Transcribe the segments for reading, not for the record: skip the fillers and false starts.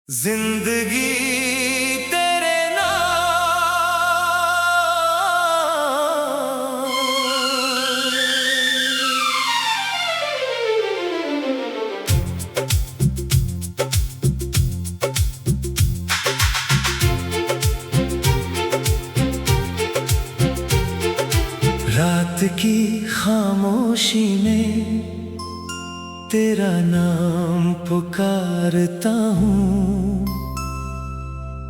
जिंदगी तेरे नाम, रात की खामोशी में तेरा नाम पुकारता हूँ,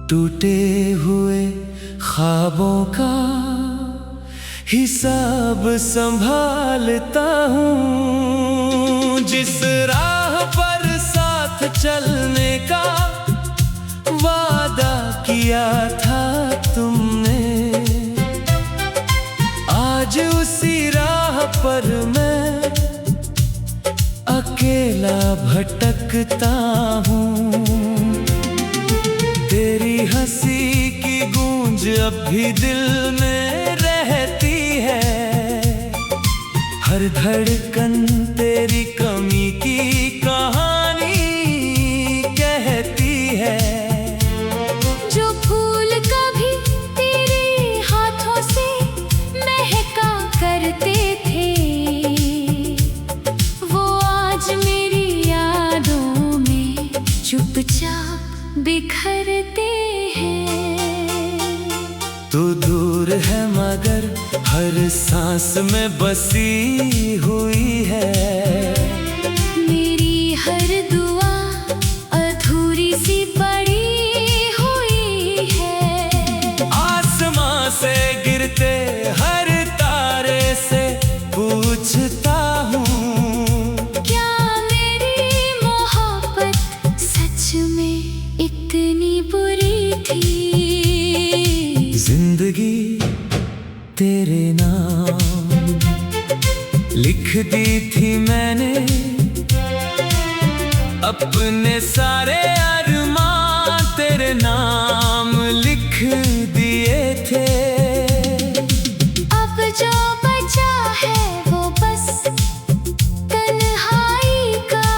टूटे हुए ख्वाबों का हिसाब संभालता हूँ। जिस राह पर साथ चलने का वादा किया था तुमने, आज उसी राह पर मैं अकेला भटकता हूँ। तेरी हंसी की गूंज अब भी दिल में रहती है, हर धड़कन तेरी कमी की कहानी कहती है। जो फूल कभी तेरे हाथों से महका करते थे, वो आज मेरी यादों में चुपचाप बिखरते हैं। तू दूर है मगर हर सांस में बसी हुई है, मेरी हर दुआ अधूरी सी पड़ी हुई है। आसमां से गिरते हर तारे से पूछता हूँ, क्या मेरी मोहब्बत सच में इतनी बुरी थी? जिंदगी तेरे नाम लिख दी थी मैंने, अपने सारे अरमान तेरे नाम लिख दिए थे। अब जो बचा है वो बस तन्हाई का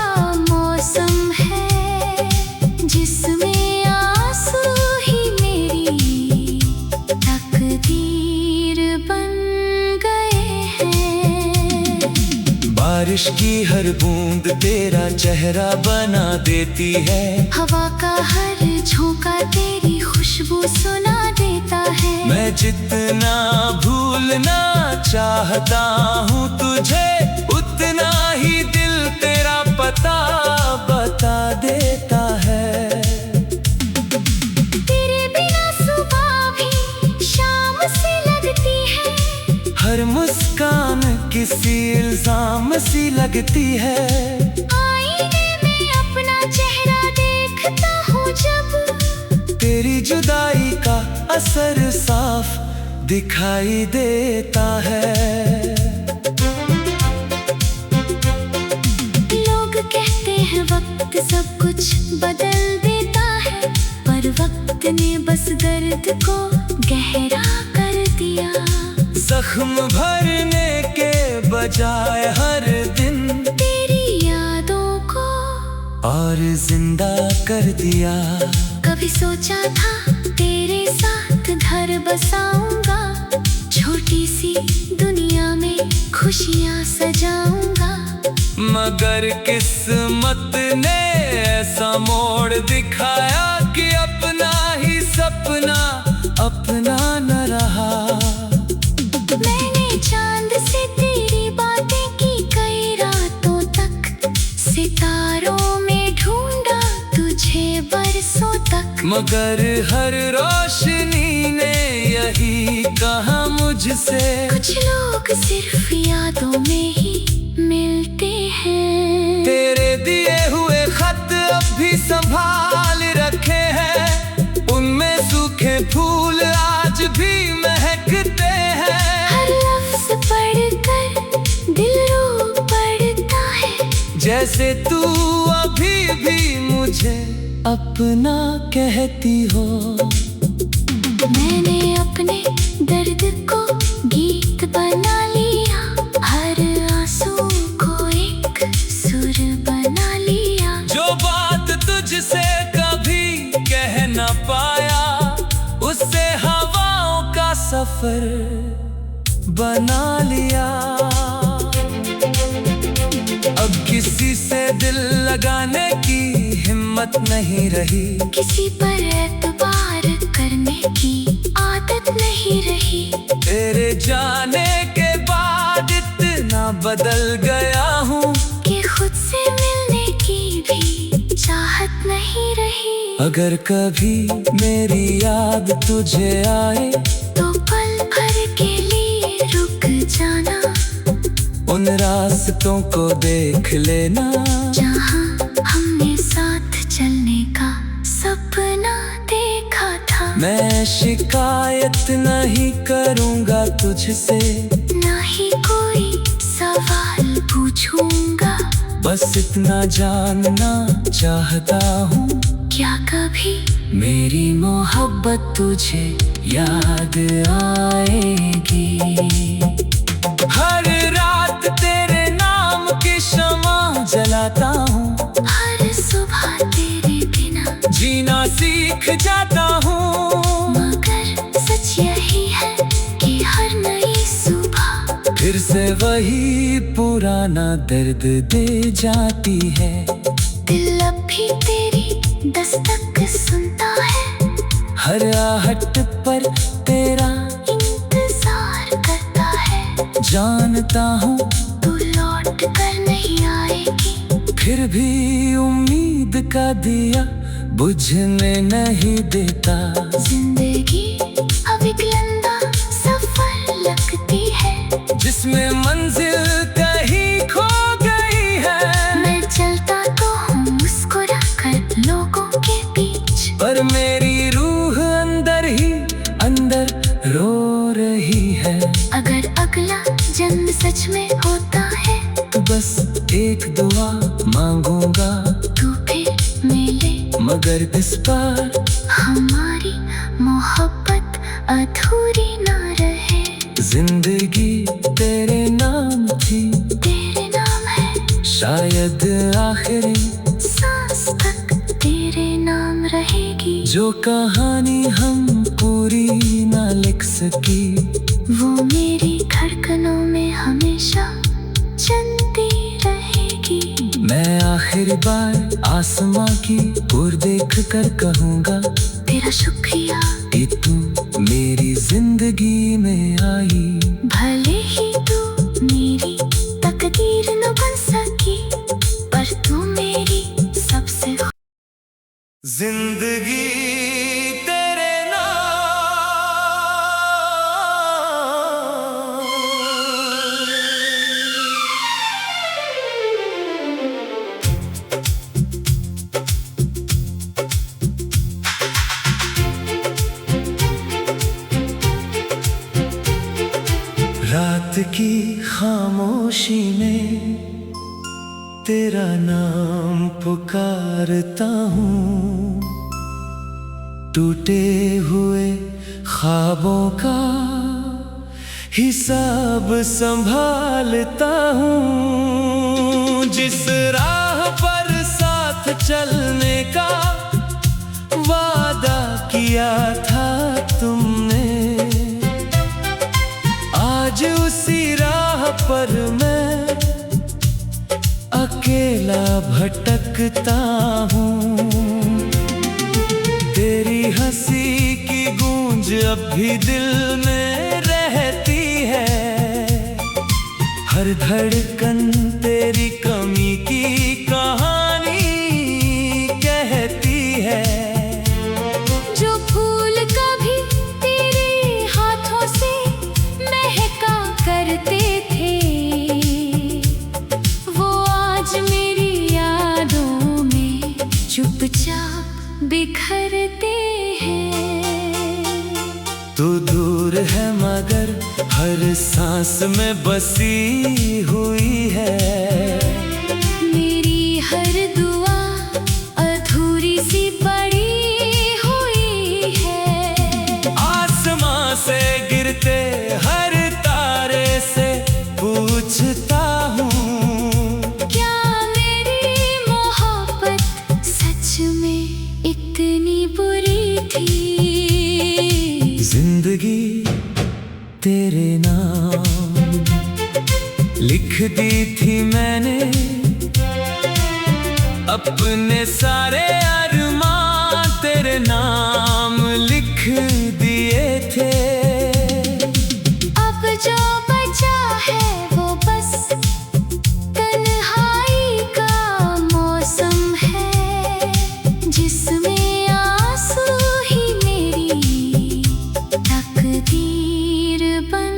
मौसम है, जिसमें आंसू ही मेरी तकदीर बन गए हैं। बारिश की हर बूंद तेरा चेहरा बना देती है, हवा का हर झोंका तेरी खुशबू सुना देता है। मैं जितना भूलना चाहता हूँ तुझे, उतना ही दिल तेरा पता बता देता है। तेरे बिना सुबह भी शाम सी लगती है, हर मुस्कान किसी इल्जाम सी लगती है। आईने में अपना चेहरा देखता हूँ जब, तेरी जुदाई का असर साफ दिखाई देता है। लोग कहते हैं वक्त सब कुछ बदल देता है, पर वक्त ने बस दर्द को गहरा कर दिया। जख्म भरने के बजाय हर दिन तेरी यादों को और जिंदा कर दिया। कभी सोचा था तेरे साथ घर बसाऊंगा, छोटी सी दुनिया में खुशियां सजाऊंगा। मगर किस्मत ने ऐसा मोड़ दिखाया कि अपना ही सपना अपना न रहा। मैंने चांद से तेरी बातें की कई रातों तक, सितारों में ढूंढा तुझे बरसों तक। मगर हर रोशनी ने यही कहा मुझसे, कुछ लोग सिर्फ यादों में ही मिलते हैं। तेरे दिए हुए खत अब भी संभाल रखे हैं, उनमें सूखे फूल आज भी महकते हैं। हर लफ्ज़ पढ़कर दिल रो पड़ता है, जैसे तू अभी भी मुझे अपना कहती हो। मैंने अपने दर्द को गीत बना लिया, हर आंसू को एक सुर बना लिया। जो बात तुझसे कभी पाया, उससे हवाओं का सफर बना लिया। अब किसी से दिल लगाने की हिम्मत नहीं रही, किसी पर एतबार करने की आदत नहीं रही। तेरे जाने के बाद इतना बदल गया हूँ कि खुद से मिलने की भी चाहत नहीं रही। अगर कभी मेरी याद तुझे आए तो पल भर के लिए रुक जाना, उन रास्तों को देख लेना जहाँ हमने साथ चलने का सपना देखा था। मैं शिकायत नहीं करूँगा तुझसे, ना ही कोई सवाल पूछूंगा। बस इतना जानना चाहता हूँ, क्या कभी मेरी मोहब्बत तुझे याद आएगी। हर रात तेरे नाम की शमा जलाता हूँ, हर सुबह तेरे बिना जीना सीख जाता हूँ। मगर सच यही है कि हर नई सुबह फिर से वही पुराना दर्द दे जाती है। दिल अब भी तेरी दस्तक सुनता है, हर आहट पर तेरा इंतजार करता है। जानता हूँ तू लौट कर नहीं आएगी, फिर भी उम्मीद का दिया बुझने नहीं देता। जिंदगी अब एक लंबा सफर लगती है, जिसमें मंजिल कहीं खो गई है। मैं चलता तो हूँ मुस्कुरा कर लोगों के बीच, पर मेरी रूह अंदर ही अंदर रो रही है। अगर अगला जन्म सच में होता है तो बस एक दुआ मांगूंगा, तू फिर मिले। मगर इस बार हमारी मोहब्बत अधूरी ना रहे। जिंदगी तेरे नाम थी, तेरे नाम है, शायद आखिरी सांस तक तेरे नाम रहेगी। जो कहानी हम पूरी ना लिख सकी, वो मेरी धड़कनों में हमेशा चलती रहेगी। मैं आखिरी बार आसमां की ओर देख कर कहूँगा, तेरा शुक्रिया कि तू मेरी जिंदगी में आई। भले ही तू मेरी तकदीर न बन सकी, पर तू मेरी सबसे जिंदगी तेरे नाम। रात की खामोशी में तेरा नाम पुकारता हूँ, टूटे हुए ख्वाबों का हिसाब संभालता हूँ। जिस राह पर साथ चलने का वादा किया था तुमने, आज उसी राह पर मैं अकेला भटकता हूँ। तेरी हंसी की गूंज अब भी दिल में रहती है, हर धड़कन तेरी कमी की कहानी कहती है। जो फूल कभी तेरे हाथों से महका करते थे, वो आज मेरी यादों में चुपचाप बिखरते हैं। तू दूर है मगर हर सांस में बसी हुई है। मेरी हर दुआ अधूरी सी पड़ी हुई है। आसमां से गिरते हर तारे से पूछता हूँ, क्या मेरी मोहब्बत सच में इतनी बुरी थी? अपने सारे अरमान तेरे नाम लिख दिए थे। अब जो बचा है वो बस तन्हाई का मौसम है, जिसमें आंसू ही मेरी तकदीर बन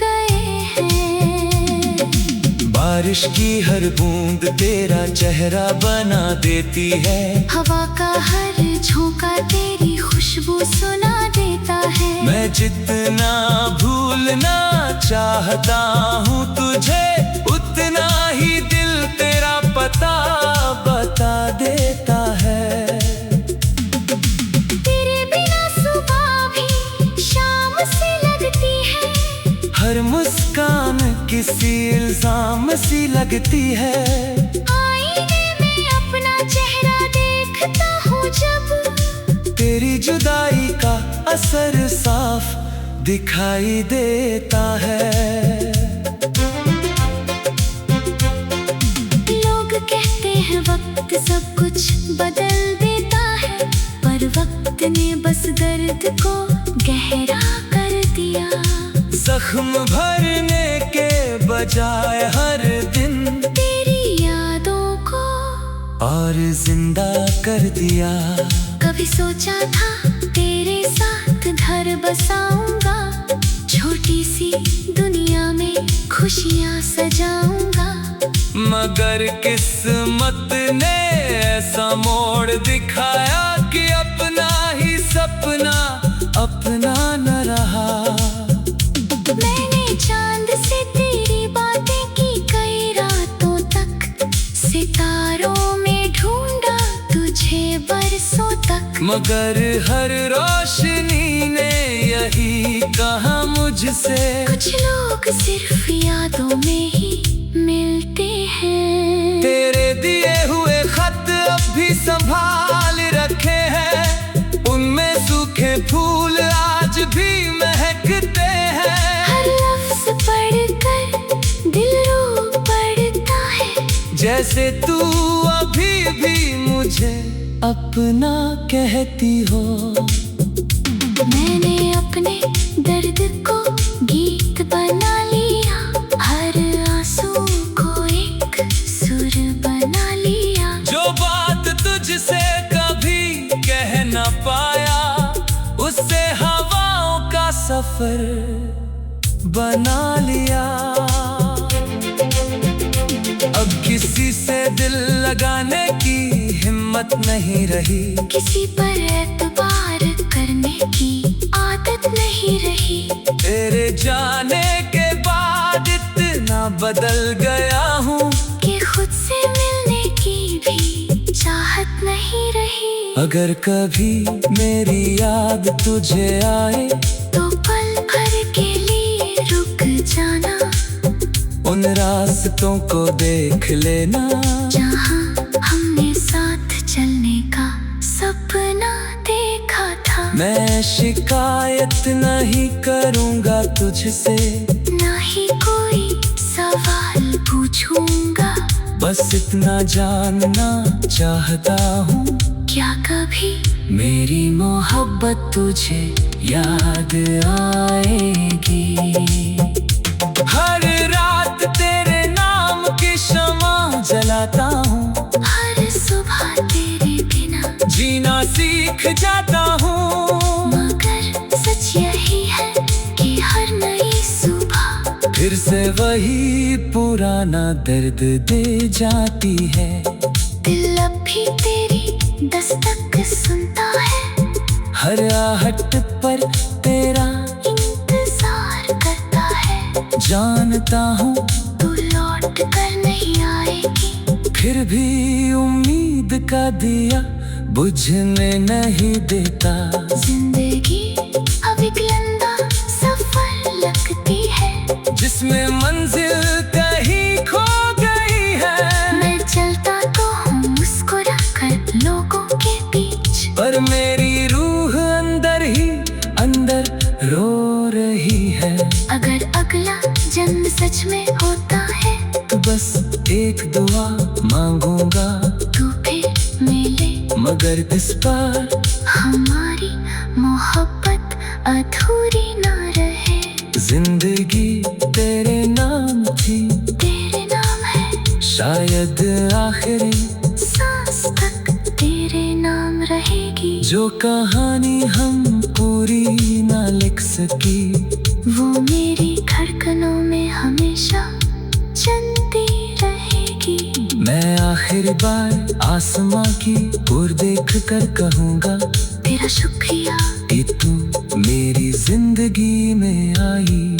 गए हैं। बारिश की हर बूंद तेरा चेहरा बना देती है, हवा का हर झोंका तेरी खुशबू सुना देता है। मैं जितना भूलना चाहता हूँ तुझे, उतना ही दिल तेरा पता बता देता है। तेरे बिना सुबह भी शाम सी लगती है, हर मुस्कान किसी इल्जाम सी लगती है। आईने में अपना चेहरा देखता हूँ जब, तेरी जुदाई का असर साफ दिखाई देता है। लोग कहते हैं वक्त सब कुछ बदल देता है, पर वक्त ने बस दर्द को गहरा कर दिया। जख्म भरने के बजाय हर दिन तेरी यादों को और जिंदा कर दिया। कभी सोचा था तेरे साथ घर बसाऊंगा, छोटी सी दुनिया में खुशियां सजाऊंगा। मगर किस्मत ने ऐसा मोड़ दिखाया कि अपना ही सपना अपना न रहा। मैंने चांद से तेरी बातें की कई रातों तक, सितारों में ढूंढा तुझे बरसों तक। मगर हर रोशनी ने यही कहा मुझसे, कुछ लोग सिर्फ यादों में ही मिलते हैं। तेरे दिए हुए खत अब भी संभाल रखे हैं, उनमें सूखे फूल आज भी महकते हैं। हर लफ्ज़ पढ़कर दिल रो पड़ता है, जैसे तू अभी भी मुझे अपना कहती हो। मैंने अपने दर्द को गीत बना लिया, हर आंसू को एक सुर बना लिया। जो बात तुझसे कभी कह न पाया, उससे हवाओं का सफर बना लिया। अब किसी से दिल लगाने की हिम्मत नहीं रही, किसी पर एतबार करने की आदत नहीं रही। तेरे जाने के बाद इतना बदल गया हूँ कि खुद से मिलने की भी चाहत नहीं रही। अगर कभी मेरी याद तुझे आए, तो पल भर के लिए रुक जाना, उन रास्तों को देख लेना जहाँ हमने साथ चलने का सपना देखा था। मैं शिकायत नहीं करूँगा तुझसे, ना ही कोई सवाल पूछूंगा। बस इतना जानना चाहता हूँ, क्या कभी मेरी मोहब्बत तुझे याद आएगी। हर रात तेरे नाम की शमा जलाता हूँ, हर सुबह तेरे बिना जीना सीख जाता हूँ। मगर सच यही है कि हर नई सुबह फिर से वही पुराना दर्द दे जाती है। दिल अब भी तेरी दस्तक सुनता है, हर आहट पर तेरा इंतजार करता है। जानता हूँ तू लौट कर नहीं आएगी, फिर भी उम्मीद का दिया बुझने नहीं देता। जिंदगी अब एक लंबा सफर लगती है, जिसमें मंजिल कहीं खो गई है। मैं चलता तो हूँ मुस्कुरा कर लोगों के बीच, पर मेरी रूह अंदर ही अंदर रो रही है। अगर अगला जन्म सच में होता है, तो बस एक दुआ मांगूंगा, तू फिर अगर इस बार हमारी मोहब्बत अधूरी ना रहे। जिंदगी तेरे नाम थी, तेरे नाम है, शायद आखिरी सांस तक तेरे नाम रहेगी। जो कहानी हम पूरी ना लिख सकी, वो मेरी धड़कनों में हमेशा चलती रहेगी। मैं आखिर बार आसमां की ओर देख कर कहूँगा, तेरा शुक्रिया कि तू मेरी जिंदगी में आई।